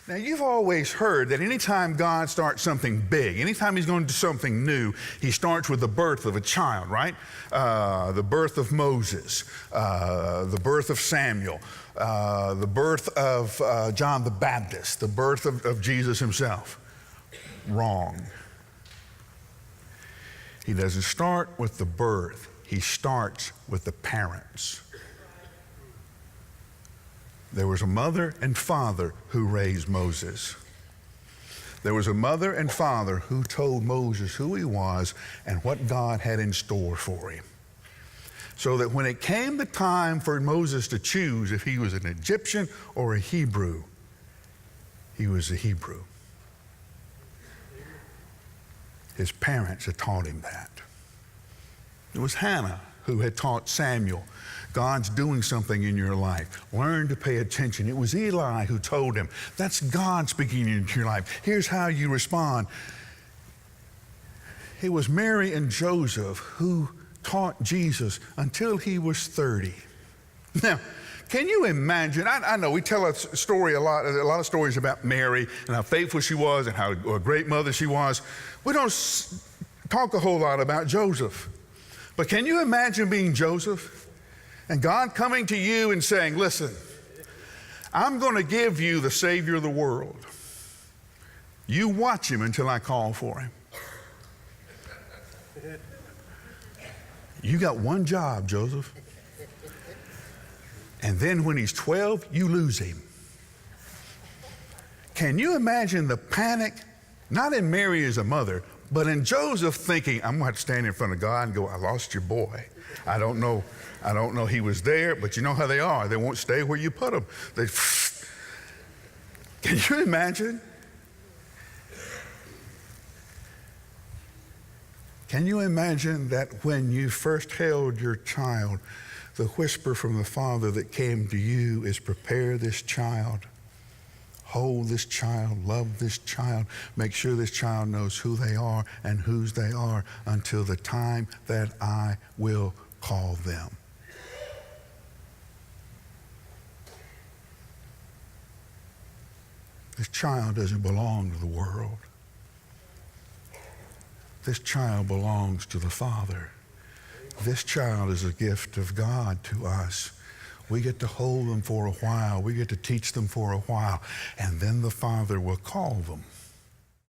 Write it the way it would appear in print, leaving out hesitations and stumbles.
Now, you've always heard that anytime God starts something big, anytime he's going to do something new, he starts with the birth of a child, right? The birth of Moses, the birth of Samuel, the birth of John the Baptist, the birth of Jesus himself. Wrong. He doesn't start with the birth. He starts with the parents. There was a mother and father who raised Moses. There was a mother and father who told Moses who he was and what God had in store for him. So that when it came the time for Moses to choose if he was an Egyptian or a Hebrew, he was a Hebrew. His parents had taught him that. It was Hannah who had taught Samuel, God's doing something in your life. Learn to pay attention. It was Eli who told him, that's God speaking into your life. Here's how you respond. It was Mary and Joseph who taught Jesus until he was 30. Now, can you imagine? I know we tell a lot of stories about Mary and how faithful she was and how a great mother she was. We don't talk a whole lot about Joseph. But can you imagine being Joseph and God coming to you and saying, listen, I'm going to give you the Savior of the world. You watch him until I call for him. You got one job, Joseph. And then when he's 12, you lose him. Can you imagine the panic, not in Mary as a mother, but in Joseph thinking, I'm going to have to stand in front of God and go, I lost your boy. I don't know he was there, but you know how they are. They won't stay where you put them. Can you imagine? Can you imagine that when you first held your child, the whisper from the Father that came to you is prepare this child, hold this child, love this child, make sure this child knows who they are and whose they are until the time that I will call them. This child doesn't belong to the world. This child belongs to the Father. This child is a gift of God to us. We get to hold them for a while. We get to teach them for a while. And then the Father will call them.